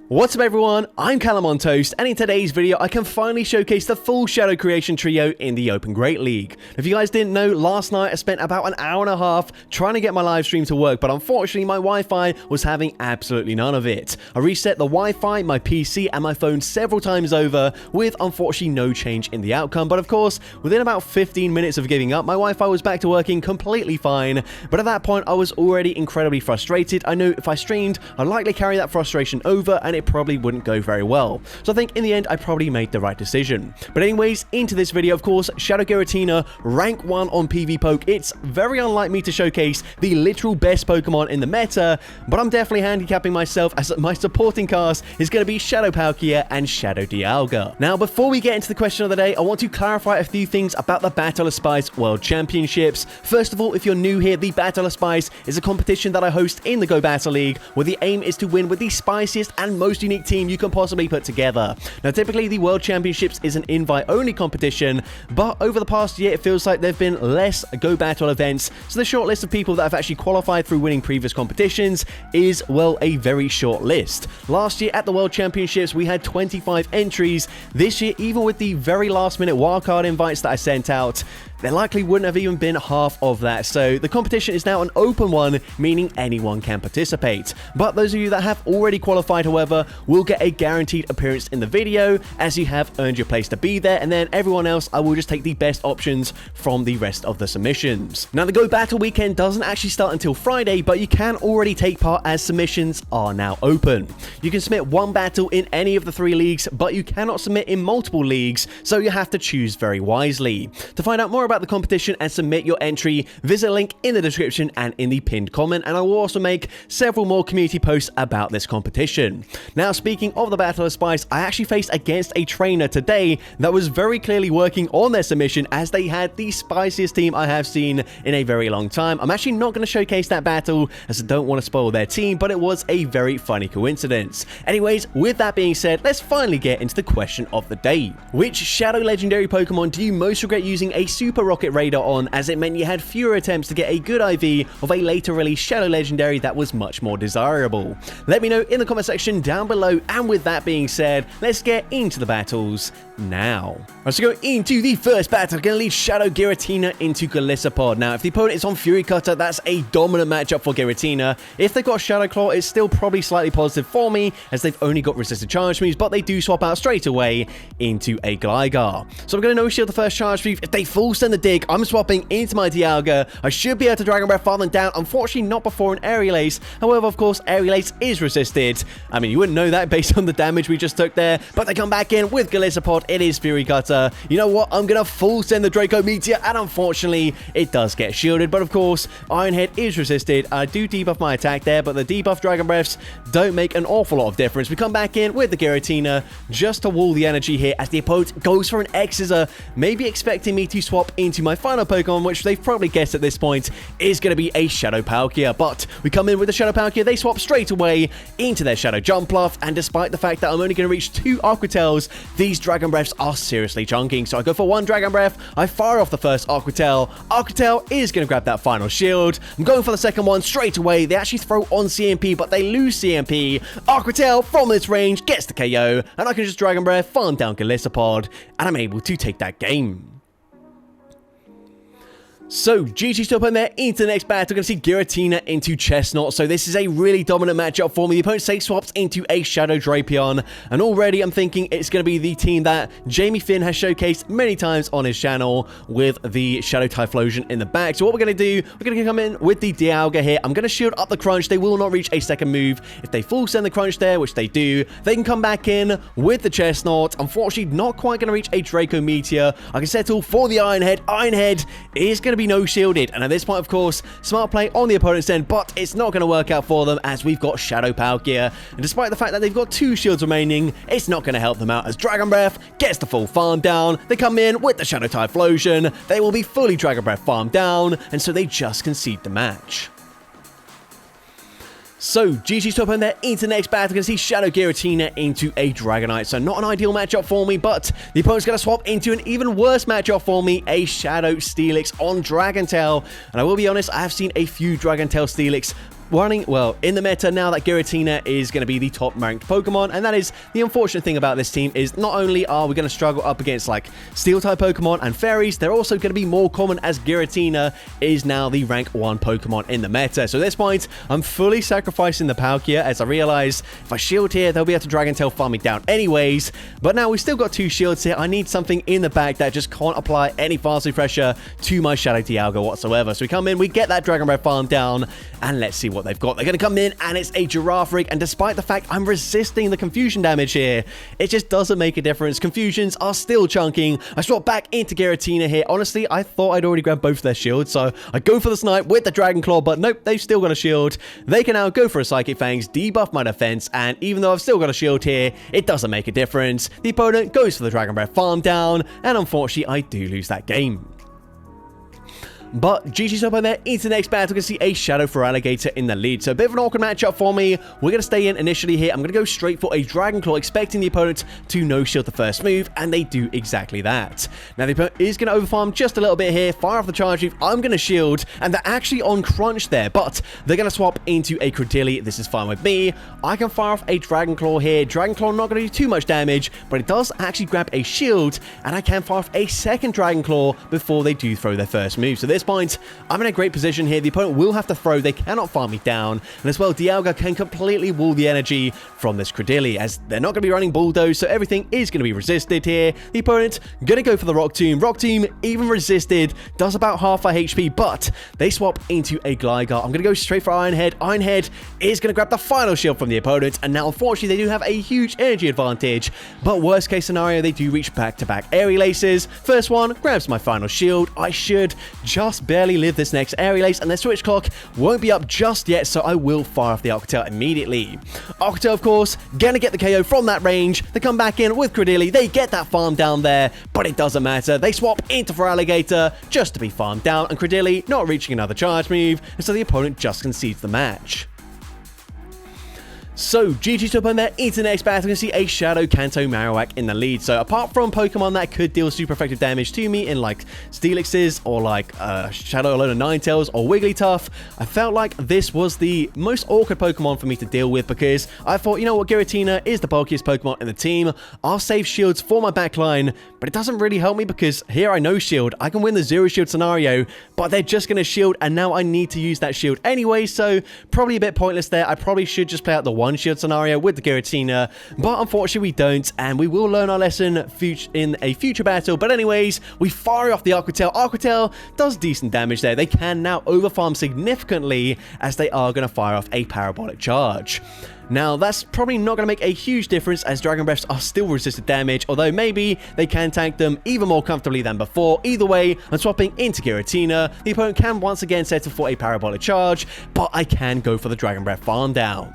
What's up everyone, I'm CallumOnToast, and in today's video I can finally showcase the full Shadow Creation trio in the Open Great League. If you guys didn't know, last night I spent about an hour and a half trying to get my live stream to work, but unfortunately my Wi-Fi was having absolutely none of it. I reset the Wi-Fi, my PC and my phone several times over with unfortunately no change in the outcome, but of course within about 15 minutes of giving up my Wi-Fi was back to working completely fine, but at that point I was already incredibly frustrated. I knew if I streamed I'd likely carry that frustration over and it probably wouldn't go very well. So I think in the end I probably made the right decision. But anyways, into this video, of course, Shadow Giratina, rank 1 on PvPoke. It's very unlike me to showcase the literal best Pokemon in the meta, but I'm definitely handicapping myself as my supporting cast is going to be Shadow Palkia and Shadow Dialga. Now, before we get into the question of the day, I want to clarify a few things about the Battle of Spice World Championships. First of all, if you're new here, the Battle of Spice is a competition that I host in the Go Battle League, where the aim is to win with the spiciest and most unique team you can possibly put together. Now, typically the World Championships is an invite-only competition, but over the past year it feels like there have been less Go Battle events, so the short list of people that have actually qualified through winning previous competitions is, well, a very short list. Last year at the World Championships we had 25 entries. This year, even with the very last-minute wildcard invites that I sent out, there likely wouldn't have even been half of that, so the competition is now an open one, meaning anyone can participate. But those of you that have already qualified, however, will get a guaranteed appearance in the video, as you have earned your place to be there, and then everyone else, I will just take the best options from the rest of the submissions. Now, the Go Battle weekend doesn't actually start until Friday, but you can already take part as submissions are now open. You can submit one battle in any of the 3 leagues, but you cannot submit in multiple leagues, so you have to choose very wisely. To find out more about the competition and submit your entry, visit a link in the description and in the pinned comment, and I will also make several more community posts about this competition. Now, speaking of the Battle of Spice, I actually faced against a trainer today that was very clearly working on their submission, as they had the spiciest team I have seen in a very long time. I'm actually not going to showcase that battle as I don't want to spoil their team, but it was a very funny coincidence. Anyways, with that being said, let's finally get into the question of the day. Which Shadow Legendary Pokemon do you most regret using a Super Rocket Radar on, as it meant you had fewer attempts to get a good IV of a later released Shadow Legendary that was much more desirable? Let me know in the comment section down below, and with that being said, let's get into the battles now. Let's go into the first battle. Going to lead Shadow Giratina into Golisopod. Now, if the opponent is on Fury Cutter, that's a dominant matchup for Giratina. If they've got Shadow Claw, it's still probably slightly positive for me, as they've only got resisted charge moves, but they do swap out straight away into a Gligar. So I'm going to no-shield the first charge move. If they full send the dig, I'm swapping into my Dialga. I should be able to Dragon Breath farther down. Unfortunately, not before an Aerial Ace. However, of course, Aerial Ace is resisted. I mean, you wouldn't know that based on the damage we just took there, but they come back in with Golisopod. It is Fury Cutter. You know what? I'm going to full send the Draco Meteor, and unfortunately, it does get shielded. But of course, Iron Head is resisted. I do debuff my attack there, but the debuff Dragon Breaths don't make an awful lot of difference. We come back in with the Giratina just to wall the energy here, as the opponent goes for an X-Scissor, maybe expecting me to swap into my final Pokemon, which they've probably guessed at this point is going to be a Shadow Palkia. But we come in with the Shadow Palkia, they swap straight away into their Shadow Jumpluff, and despite the fact that I'm only going to reach 2 Aqua Tails, these Dragon Breaths are seriously chunking. So I go for 1 Dragon Breath, I fire off the first Aqua Tail. Aqua Tail is going to grab that final shield. I'm going for the second one straight away. They actually throw on CMP, but they lose CMP. Aqua Tail from this range gets the KO, and I can just Dragon Breath, farm down Golisopod, and I'm able to take that game. So, GG still putting there into the next battle. We're going to see Giratina into Chestnut. So this is a really dominant matchup for me. The opponent safe swaps into a Shadow Drapion, and already I'm thinking it's going to be the team that Jamie Finn has showcased many times on his channel with the Shadow Typhlosion in the back. So what we're going to do, we're going to come in with the Dialga here. I'm going to shield up the Crunch. They will not reach a second move. If they full send the Crunch there, which they do, they can come back in with the Chestnut. Unfortunately, not quite going to reach a Draco Meteor. I can settle for the Iron Head. Iron Head is going to be no shielded, and at this point, of course, smart play on the opponent's end, but it's not going to work out for them, as we've got Shadow Palkia, and despite the fact that they've got 2 shields remaining, it's not going to help them out, as Dragon Breath gets the full farm down. They come in with the Shadow Typhlosion. They will be fully Dragon Breath farmed down, and so they just concede the match. So, GG's top end there into the next battle. We're going to see Shadow Giratina into a Dragonite. So, not an ideal matchup for me, but the opponent's going to swap into an even worse matchup for me, a Shadow Steelix on Dragontail. And I will be honest, I have seen a few Dragontail Steelix running, well, in the meta now that Giratina is going to be the top ranked Pokemon, and that is the unfortunate thing about this team is not only are we going to struggle up against like steel type Pokemon and fairies, they're also going to be more common as Giratina is now the rank 1 Pokemon in the meta. So at this point, I'm fully sacrificing the Palkia as I realize if I shield here, they'll be able to Dragon Tail farm me down anyways. But now we've still got 2 shields here. I need something in the back that just can't apply any fast pressure to my Shadow Dialga whatsoever. So we come in, we get that Dragon Breath farm down, and let's see what they've got. They're going to come in, and it's a Giraffe Rig, and despite the fact I'm resisting the confusion damage here, it just doesn't make a difference. Confusions are still chunking. I swap back into Giratina here. Honestly, I thought I'd already grabbed both of their shields, so I go for the Snipe with the Dragon Claw, but nope, they've still got a shield. They can now go for a Psychic Fangs, debuff my defense, and even though I've still got a shield here, it doesn't make a difference. The opponent goes for the Dragon Breath farm down, and unfortunately, I do lose that game. But GG's up on there. Into the next battle, we can see a Shadow Feraligatr in the lead. So a bit of an awkward matchup for me. We're going to stay in initially here. I'm going to go straight for a Dragon Claw, expecting the opponent to no-shield the first move, and they do exactly that. Now the opponent is going to overfarm just a little bit here. Fire off the charge move. I'm going to shield, and they're actually on crunch there, but they're going to swap into a Credilli. This is fine with me. I can fire off a Dragon Claw here. Dragon Claw not going to do too much damage, but it does actually grab a shield, and I can fire off a second Dragon Claw before they do throw their first move. So this point, I'm in a great position here. The opponent will have to throw. They cannot farm me down. And as well, Dialga can completely wall the energy from this Credilli, as they're not going to be running Bulldoze, so everything is going to be resisted here. The opponent going to go for the Rock Tomb. Rock Tomb, even resisted, does about half our HP, but they swap into a Gligar. I'm going to go straight for Iron Head. Iron Head is going to grab the final shield from the opponent, and now, unfortunately, they do have a huge energy advantage, but worst case scenario, they do reach back-to-back Aerial Aces. First one grabs my final shield. I should just barely live this next Aerial Ace, and their switch clock won't be up just yet, so I will fire off the Alcatel immediately. Alcatel, of course, gonna get the KO from that range. They come back in with Credilli. They get that farm down there, but it doesn't matter. They swap into Feraligatr just to be farmed down, and Credilli not reaching another charge move, and so the opponent just concedes the match. So, GG's up on there. Into the next battle, you can see a Shadow Kanto Marowak in the lead. So, apart from Pokemon that could deal super effective damage to me in like Steelixes or like Shadow Alola Ninetales or Wigglytuff, I felt like this was the most awkward Pokemon for me to deal with because I thought, you know what, Giratina is the bulkiest Pokemon in the team. I'll save shields for my backline, but it doesn't really help me because here I no shield. I can win the zero shield scenario, but they're just going to shield, and now I need to use that shield anyway, so probably a bit pointless there. I probably should just play out the one shield scenario with the Giratina, but unfortunately we don't, and we will learn our lesson in a future battle. But anyways, we fire off the Aquatail. Aquatail does decent damage there. They can now overfarm significantly as they are going to fire off a Parabolic Charge. Now, that's probably not going to make a huge difference as Dragon Breaths are still resisted damage, although maybe they can tank them even more comfortably than before. Either way, I'm swapping into Giratina. The opponent can once again settle for a Parabolic Charge, but I can go for the Dragon Breath farm down.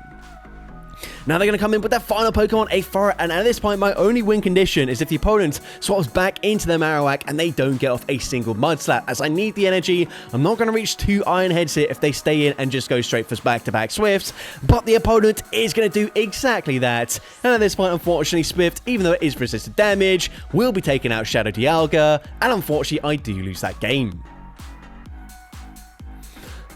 Now they're going to come in with their final Pokemon, a Thorite, and at this point my only win condition is if the opponent swaps back into their Marowak and they don't get off a single Mud Slap, as I need the energy. I'm not going to reach 2 Iron Heads here if they stay in and just go straight for back-to-back Swifts, but the opponent is going to do exactly that. And at this point, unfortunately, Swift, even though it is resisted damage, will be taking out Shadow Dialga, and unfortunately I do lose that game.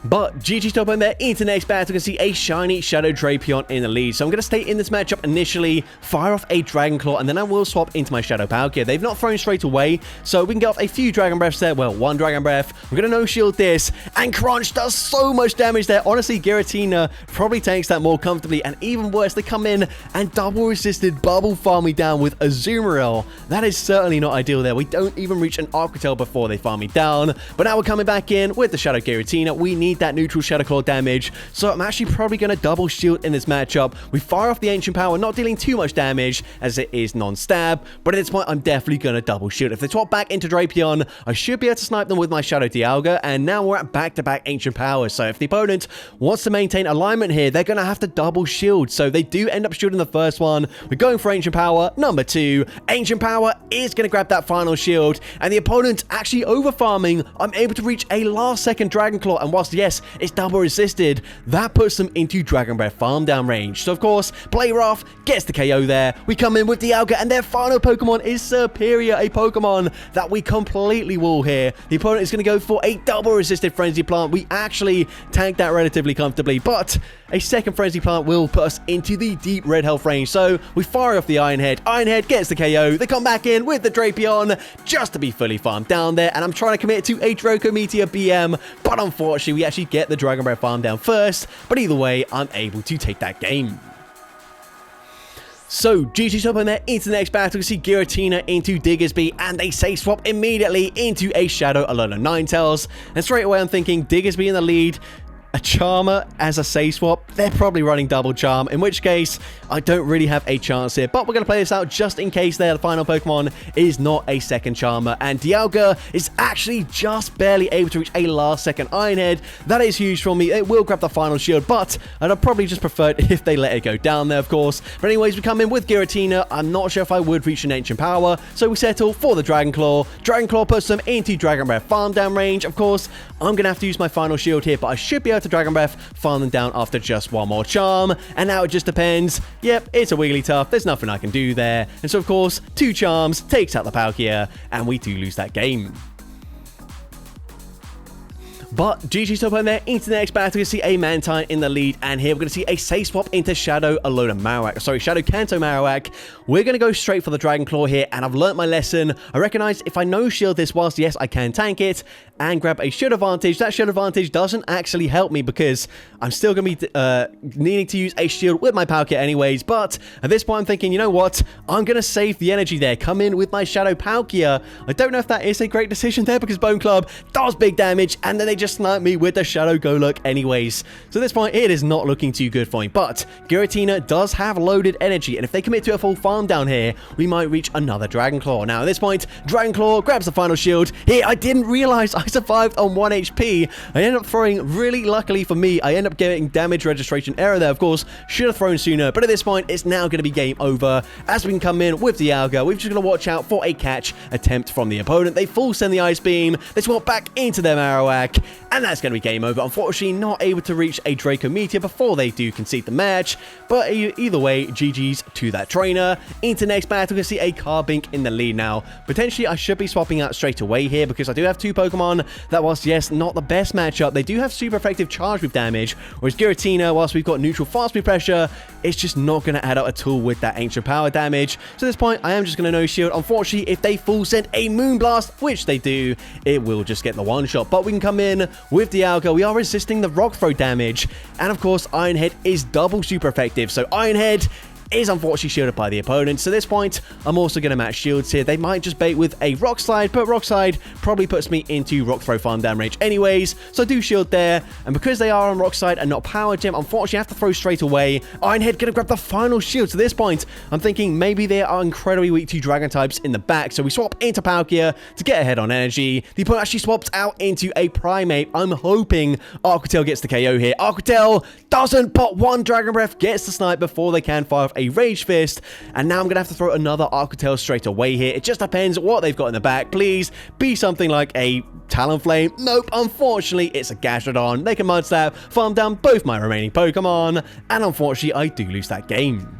But GG's top on there. Into the next battle, you can see a shiny Shadow Drapion in the lead. So I'm going to stay in this matchup initially, fire off a Dragon Claw, and then I will swap into my Shadow Palkia. They've not thrown straight away, so we can get off a few Dragon Breaths there. Well, one Dragon Breath. I'm going to no-shield this, and Crunch does so much damage there. Honestly, Giratina probably tanks that more comfortably, and even worse, they come in and double-resisted Bubble Farm me down with Azumarill. That is certainly not ideal there. We don't even reach an Aquatail before they farm me down, but now we're coming back in with the Shadow Giratina. We need that neutral Shadow Claw damage, so I'm actually probably going to double shield in this matchup. We fire off the Ancient Power, not dealing too much damage as it is non-stab, but at this point I'm definitely going to double shield. If they swap back into Drapion, I should be able to snipe them with my Shadow Dialga, and now we're at back-to-back Ancient Power. So if the opponent wants to maintain alignment here, they're going to have to double shield, so they do end up shielding the first one. We're going for Ancient Power number 2. Ancient Power is going to grab that final shield, and the opponent actually over-farming. I'm able to reach a last-second Dragon Claw, and whilst, yes, yes, it's double resisted. That puts them into Dragon Breath farm down range. So of course, Play Rough gets the KO there. We come in with Dialga, and their final Pokemon is Superior, a Pokemon that we completely wall here. The opponent is going to go for a double resisted Frenzy Plant. We actually tanked that relatively comfortably, but a second Frenzy Plant will put us into the deep red health range. So we fire off the Iron Head. Iron Head gets the KO. They come back in with the Drapion just to be fully farmed down there, and I'm trying to commit to a Draco Meteor BM, but unfortunately we actually get the Dragon Breath farm down first. But either way, I'm able to take that game. So, GG's up on there into the next battle. We see Giratina into Diggersby, and they say swap immediately into a Shadow Alola Ninetales. And straight away I'm thinking Diggersby in the lead, a Charmer as a say swap. They're probably running double Charm, in which case I don't really have a chance here, but we're going to play this out just in case their final Pokemon is not a second Charmer, and Dialga is actually just barely able to reach a last second Iron Head. That is huge for me. It will grab the final shield, but I'd have probably just preferred if they let it go down there, of course. But anyways, we come in with Giratina. I'm not sure if I would reach an Ancient Power, so we settle for the Dragon Claw. Dragon Claw puts them into Dragon Breath farm down range. Of course, I'm going to have to use my final shield here, but I should be able to Dragon Breath farm them down after just one more Charm. And now it just depends. Yep, it's a Wigglytuff. There's nothing I can do there. And so, of course, 2 Charms takes out the Palkia, and we do lose that game. But GG's top on there into the next battle. You see a Mantine in the lead, and here we're going to see a safe swap into Shadow Alola Marowak. Sorry, Shadow Kanto Marowak. We're going to go straight for the Dragon Claw here, and I've learnt my lesson. I recognize if I no shield this whilst, yes, I can tank it and grab a shield advantage. That shield advantage doesn't actually help me because I'm still going to be needing to use a shield with my Palkia anyways. But at this point, I'm thinking, you know what? I'm going to save the energy there. Come in with my Shadow Palkia. I don't know if that is a great decision there because Bone Club does big damage, and then they just snipe me with the Shadow Golurk anyways. So at this point, it is not looking too good for me. But Giratina does have loaded energy, and if they commit to a full farm down here, we might reach another Dragon Claw. Now at this point, Dragon Claw grabs the final shield. Here, I didn't realize I survived on 1 HP. I ended up throwing, really luckily for me, I end up getting damage registration error there. Of course, should have thrown sooner, but at this point, it's now going to be game over. As we can come in with Dialga, we're just going to watch out for a catch attempt from the opponent. They full send the Ice Beam. They swap back into their Marowak, and that's going to be game over. Unfortunately, not able to reach a Draco Meteor before they do concede the match, but either way, GG's to that trainer. Into next battle, we see a Carbink in the lead now. Potentially, I should be swapping out straight away here because I do have 2 Pokemon that, whilst, yes, not the best matchup, they do have super effective charge move damage, whereas Giratina, whilst we've got neutral fast move pressure, it's just not going to add up at all with that ancient power damage. So at this point, I am just going to no shield. Unfortunately, if they full send a Moonblast, which they do, it will just get the one shot, but we can come in with Dialga. We are resisting the rock throw damage, and of course Iron Head is double super effective, so Iron Head is unfortunately shielded by the opponent. So at this point, I'm also going to match shields here. They might just bait with a Rock Slide, but Rock Slide probably puts me into Rock Throw farm down range anyways, so I do shield there. And because they are on Rock Slide and not Power Gem, unfortunately I have to throw straight away. Iron Head going to grab the final shield. So at this point, I'm thinking maybe they are incredibly weak to Dragon types in the back, so we swap into Palkia to get ahead on energy. The opponent actually swaps out into a Primate. I'm hoping Arquatel gets the KO here. Arquatel doesn't, but 1 Dragon Breath gets the snipe before they can fire off a Rage Fist, and now I'm gonna have to throw another Arquatel straight away here. It just depends what they've got in the back. Please be something like a Talonflame. Nope, unfortunately it's a Gastrodon. They can Mud Slap, farm down both my remaining Pokemon, and unfortunately I do lose that game.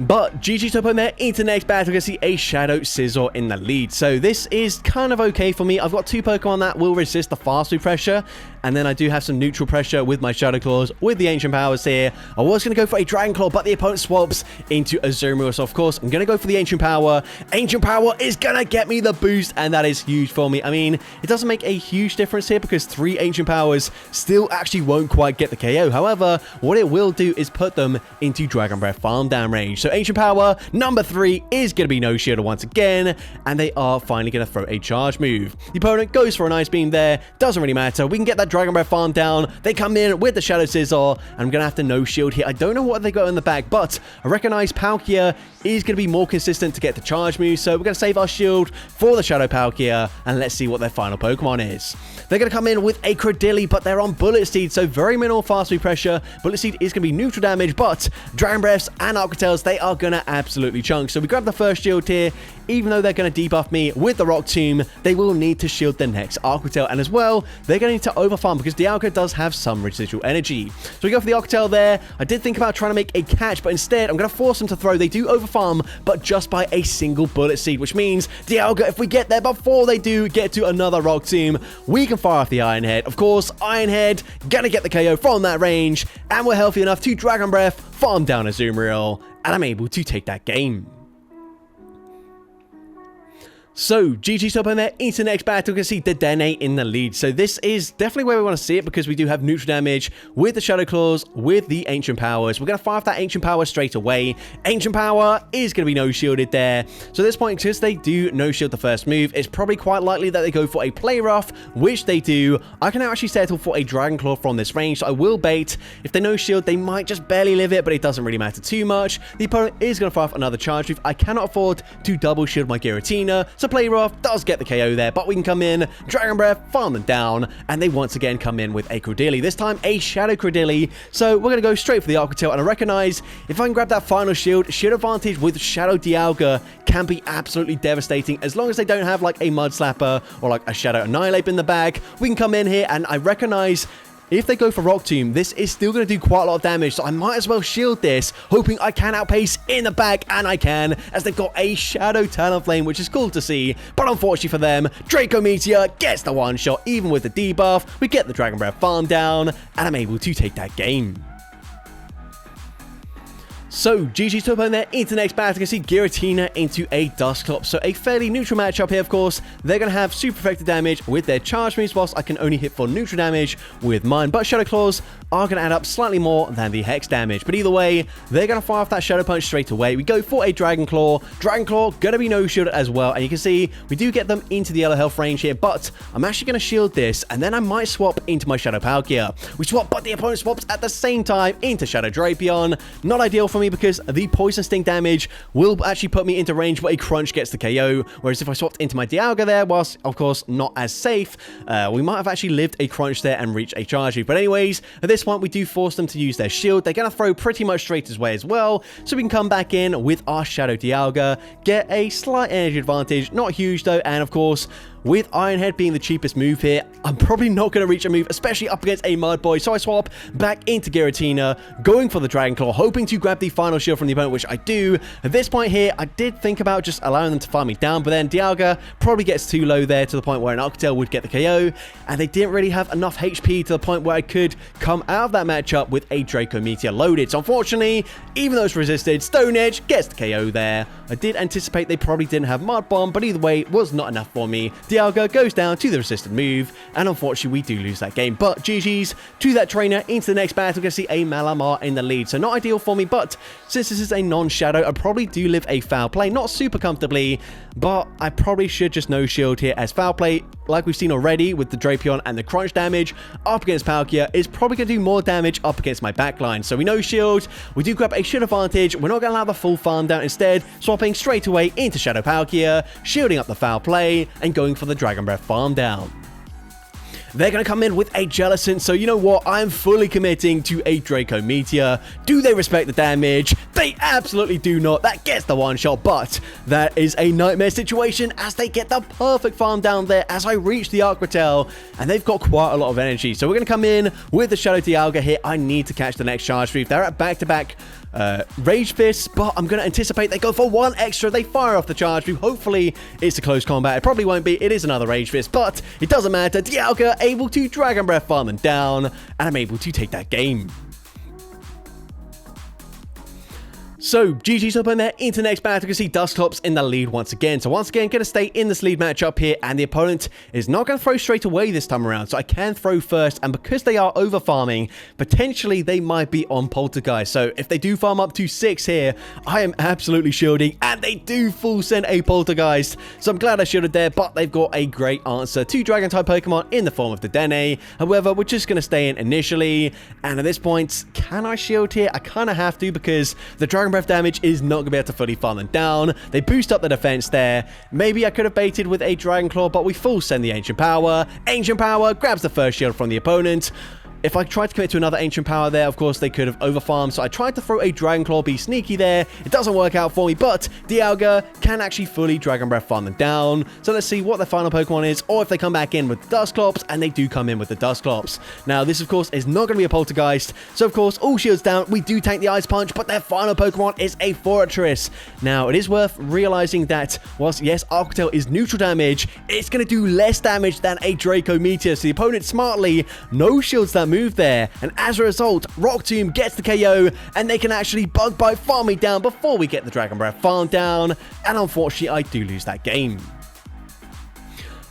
But GG's top on there into next battle. We're going to see a Shadow Scizor in the lead. So this is kind of okay for me. I've got 2 Pokemon that will resist the fast move pressure, and then I do have some neutral pressure with my Shadow Claws with the Ancient Powers here. I was going to go for a Dragon Claw, but the opponent swaps into Azumarill. So of course, I'm going to go for the Ancient Power. Ancient Power is going to get me the boost, and that is huge for me. I mean, it doesn't make a huge difference here because 3 Ancient Powers still actually won't quite get the KO. However, what it will do is put them into Dragon Breath farm down range. So Ancient Power number 3 is going to be no shield once again, and they are finally going to throw a charge move. The opponent goes for an Ice Beam there. Doesn't really matter. We can get that Dragon Breath farm down. They come in with the Shadow Scissor, and I'm going to have to no shield here. I don't know what they got in the back, but I recognize Palkia is going to be more consistent to get the charge move, so we're going to save our shield for the Shadow Palkia, and let's see what their final Pokemon is. They're going to come in with a Cradilly, but they're on Bullet Seed, so very minimal fast move pressure. Bullet Seed is going to be neutral damage, but Dragon Breaths and Aqua Tails, they are going to absolutely chunk. So we grab the first shield here. Even though they're going to debuff me with the Rock Tomb, they will need to shield the next Aqua Tail, and as well, they're going to need to overfarm because Dialga does have some residual energy. So we go for the Aqua Tail there. I did think about trying to make a catch, but instead, I'm going to force them to throw. They do overfarm, but just by a single Bullet Seed, which means Dialga, if we get there before they do get to another Rock Tomb, we can fire off the Iron Head. Of course, Iron Head gonna get the KO from that range, and we're healthy enough to Dragon Breath, farm down a Azumarill, and I'm able to take that game. So, GG's up in there into the next battle. You can see Dedenne in the lead. So this is definitely where we want to see it because we do have neutral damage with the Shadow Claws, with the Ancient Powers. We're going to fire off that Ancient Power straight away. Ancient Power is going to be no-shielded there. So at this point, because they do no-shield the first move, it's probably quite likely that they go for a Play Rough, which they do. I can now actually settle for a Dragon Claw from this range, so I will bait. If they no-shield, they might just barely live it, but it doesn't really matter too much. The opponent is going to fire off another charge move. I cannot afford to double shield my Giratina, so Play Rough does get the KO there, but we can come in, Dragon Breath, farm them down, and they once again come in with a Cradilly, this time a Shadow Cradilly. So we're going to go straight for the Aqua Tail, and I recognize if I can grab that final shield advantage with Shadow Dialga can be absolutely devastating. As long as they don't have like a Mud Slapper or like a Shadow Annihilate in the bag, we can come in here, and I recognize if they go for Rock Tomb, this is still going to do quite a lot of damage, so I might as well shield this, hoping I can outpace in the back, and I can, as they've got a Shadow Talonflame, which is cool to see, but unfortunately for them, Draco Meteor gets the one-shot, even with the debuff. We get the Dragon Breath farm down, and I'm able to take that game. So, GG's to opponent there into the next battle. You can see Giratina into a Dusclops. So, a fairly neutral matchup here, of course. They're going to have super effective damage with their charge moves, whilst I can only hit for neutral damage with mine. But Shadow Claws are going to add up slightly more than the Hex damage. But either way, they're going to fire off that Shadow Punch straight away. We go for a Dragon Claw. Dragon Claw going to be no-shielded as well. And you can see we do get them into the yellow health range here. But I'm actually going to shield this, and then I might swap into my Shadow Palkia. We swap, but the opponent swaps at the same time into Shadow Drapion. Not ideal for me because the Poison Sting damage will actually put me into range where a Crunch gets the KO, whereas if I swapped into my Dialga there, whilst of course not as safe, we might have actually lived a Crunch there and reached a charge move. But anyways, at this point we do force them to use their shield. They're going to throw pretty much straight his way as well, so we can come back in with our Shadow Dialga, get a slight energy advantage, not huge though, and of course with Iron Head being the cheapest move here, I'm probably not going to reach a move, especially up against a Mud Boy. So I swap back into Giratina, going for the Dragon Claw, hoping to grab the final shield from the opponent, which I do. At this point here, I did think about just allowing them to farm me down, but then Dialga probably gets too low there to the point where an Aqua Tail would get the KO, and they didn't really have enough HP to the point where I could come out of that matchup with a Draco Meteor loaded. So unfortunately, even though it's resisted, Stone Edge gets the KO there. I did anticipate they probably didn't have Mud Bomb, but either way, it was not enough for me. Dialga goes down to the resisted move, and unfortunately we do lose that game. But GG's to that trainer into the next battle. We're going to see a Malamar in the lead, so not ideal for me, but since this is a non-shadow, I probably do live a foul play, not super comfortably, but I probably should just no shield here, as foul play, like we've seen already with the Drapion and the Crunch damage up against Palkia, is probably going to do more damage up against my backline. So we no shield, we do grab a shield advantage, we're not going to allow the full farm down, instead swapping straight away into Shadow Palkia, shielding up the foul play, and going for the Dragon Breath farm down. They're going to come in with a Jellicent, so you know what? I'm fully committing to a Draco Meteor. Do they respect the damage? They absolutely do not. That gets the one-shot, but that is a nightmare situation as they get the perfect farm down there as I reach the Aqua Tail, and they've got quite a lot of energy. So we're going to come in with the Shadow Dialga here. I need to catch the next charge move. They're at back-to-back Rage Fists, but I'm going to anticipate they go for one extra. They fire off the charge move. Hopefully, it's a close combat. It probably won't be. It is another Rage Fist, but it doesn't matter. Dialga able to Dragon Breath farm them down, and I'm able to take that game. So, GG's up in there into the next battle. You can see Dusclops in the lead once again. So once again, going to stay in this lead matchup here, and the opponent is not going to throw straight away this time around. So I can throw first, and because they are over farming, potentially they might be on Poltergeist. So if they do farm up to 6 here, I am absolutely shielding, and they do full send a Poltergeist. So I'm glad I shielded there, but they've got a great answer to Dragon-type Pokemon in the form of the Dene. However, we're just going to stay in initially, and at this point, can I shield here? I kind of have to, because the Dragon Breath damage is not going to be able to fully farm them down. They boost up the defense there. Maybe I could have baited with a Dragon Claw, but we full send the Ancient Power. Ancient Power grabs the first shield from the opponent. If I tried to commit to another Ancient Power there, of course, they could have overfarmed. So I tried to throw a Dragon Claw, be sneaky there. It doesn't work out for me, but Dialga can actually fully Dragon Breath farm them down. So let's see what their final Pokemon is, or if they come back in with Dusclops, and they do come in with the Dusclops. Now, this, of course, is not going to be a Poltergeist. So, of course, all shields down. We do tank the Ice Punch, but their final Pokemon is a Fortress. Now, it is worth realizing that, whilst, yes, Arctel is neutral damage, it's going to do less damage than a Draco Meteor. So the opponent smartly no shields that move there, and as a result, Rock Tomb gets the KO, and they can actually Bug Bite farm me down before we get the Dragon Breath farm down, and unfortunately, I do lose that game.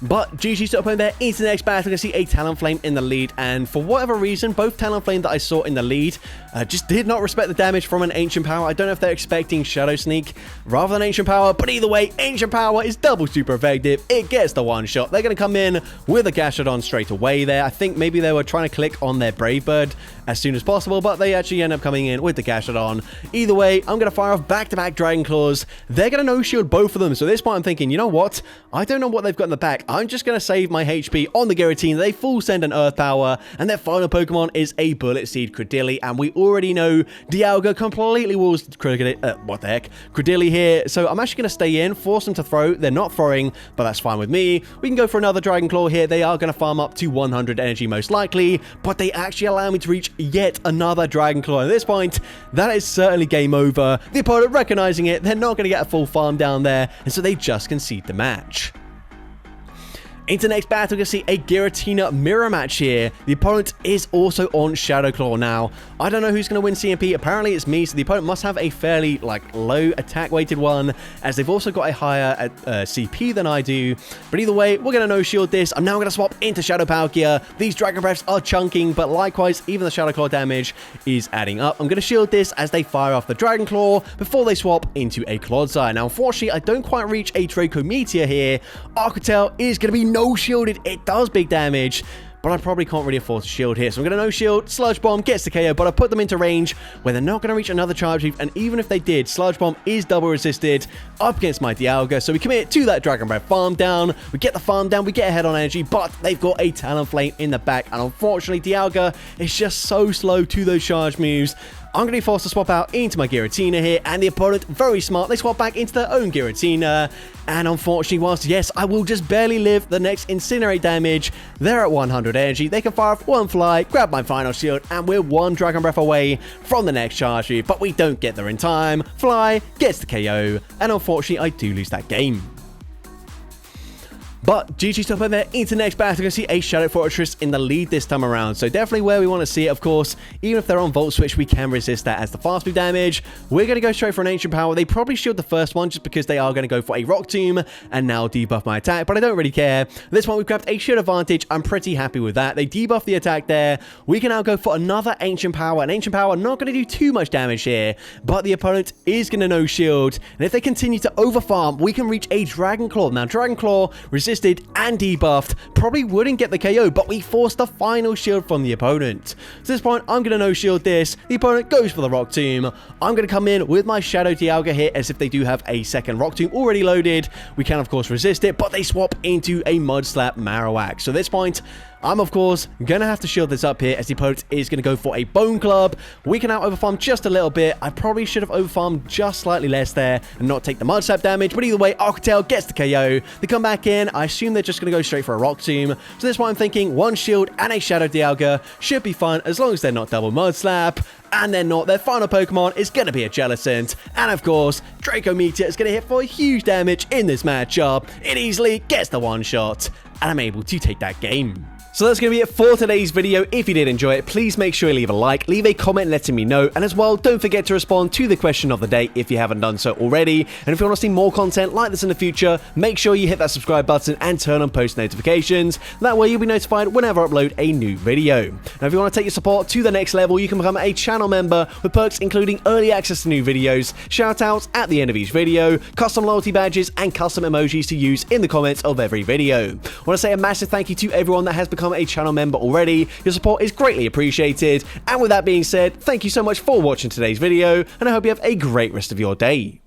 But GG's up in there into the next battle. You can see a Talonflame in the lead, and for whatever reason, both Talonflame that I saw in the lead just did not respect the damage from an Ancient Power. I don't know if they're expecting Shadow Sneak rather than Ancient Power, but either way, Ancient Power is double super effective. It gets the one shot. They're going to come in with a Gashadon straight away there. I think maybe they were trying to click on their Brave Bird as soon as possible, but they actually end up coming in with the Gashadon. Either way, I'm going to fire off back-to-back Dragon Claws. They're going to no-shield both of them, so at this point I'm thinking, you know what? I don't know what they've got in the back. I'm just going to save my HP on the Giratina. They full send an Earth Power, and their final Pokemon is a Bullet Seed Credilli, and we already know Dialga completely walls Credilli here, so I'm actually going to stay in, force them to throw. They're not throwing, but that's fine with me. We can go for another Dragon Claw here. They are going to farm up to 100 energy most likely, but they actually allow me to reach yet another Dragon Claw. At this point, that is certainly game over. The opponent recognizing it, they're not going to get a full farm down there, and so they just concede the match. Into the next battle, you can see a Giratina mirror match here. The opponent is also on Shadow Claw now. I don't know who's going to win CMP. Apparently, it's me, so the opponent must have a fairly, low attack-weighted one, as they've also got a higher CP than I do. But either way, we're going to no-shield this. I'm now going to swap into Shadow Palkia. These Dragon Breaths are chunking, but likewise, even the Shadow Claw damage is adding up. I'm going to shield this as they fire off the Dragon Claw before they swap into a Clodsire. Now, unfortunately, I don't quite reach a Draco Meteor here. Arctel is going to be no-shielded. It does big damage, but I probably can't really afford to shield here. So I'm going to no-shield. Sludge Bomb gets the KO, but I put them into range where they're not going to reach another Charge Leaf, and even if they did, Sludge Bomb is double resisted up against my Dialga, so we commit to that Dragon Breath farm down. We get the farm down, we get ahead on energy, but they've got a Talonflame in the back, and unfortunately, Dialga is just so slow to those charge moves. I'm going to be forced to swap out into my Giratina here, and the opponent, very smart, they swap back into their own Giratina, and unfortunately, whilst, yes, I will just barely live the next Incinerate damage, they're at 100 energy, they can fire off one Fly, grab my final shield, and we're one Dragon Breath away from the next charge move, but we don't get there in time. Fly gets the KO, and unfortunately, I do lose that game. But GG's top over there into the next battle. You can see a Shadow Fortress in the lead this time around. So definitely where we want to see it, of course. Even if they're on Volt Switch, we can resist that as the fast move damage. We're going to go straight for an Ancient Power. They probably shield the first one just because they are going to go for a Rock Tomb and now debuff my attack. But I don't really care. This one, we've grabbed a shield advantage. I'm pretty happy with that. They debuff the attack there. We can now go for another Ancient Power. An Ancient Power not going to do too much damage here, but the opponent is going to no shield. And if they continue to overfarm, we can reach a Dragon Claw. Now, Dragon Claw resisted and debuffed, probably wouldn't get the KO, but we forced the final shield from the opponent. So at this point, I'm going to no-shield this. The opponent goes for the Rock Tomb. I'm going to come in with my Shadow Dialga here, as if they do have a second Rock Tomb already loaded. We can, of course, resist it, but they swap into a Mud Slap Marowak. So at this point, I'm, of course, going to have to shield this up here, as the opponent is going to go for a Bone Club. We can now overfarm just a little bit. I probably should have overfarmed just slightly less there and not take the Mud Slap damage, but either way, Arctel gets the KO. They come back in. I assume they're just going to go straight for a Rock Tomb. So this one, I'm thinking one shield and a Shadow Dialga should be fine, as long as they're not double Mud Slap. And they're not. Their final Pokemon is going to be a Jellicent. And of course, Draco Meteor is going to hit for huge damage in this matchup. It easily gets the one shot, and I'm able to take that game. So that's going to be it for today's video. If you did enjoy it, please make sure you leave a like, leave a comment letting me know, and as well, don't forget to respond to the question of the day if you haven't done so already. And if you want to see more content like this in the future, make sure you hit that subscribe button and turn on post notifications. That way you'll be notified whenever I upload a new video. Now if you want to take your support to the next level, you can become a channel member with perks including early access to new videos, shoutouts at the end of each video, custom loyalty badges, and custom emojis to use in the comments of every video. I want to say a massive thank you to everyone that has become a channel member already. Your support is greatly appreciated. And with that being said, thank you so much for watching today's video, and I hope you have a great rest of your day.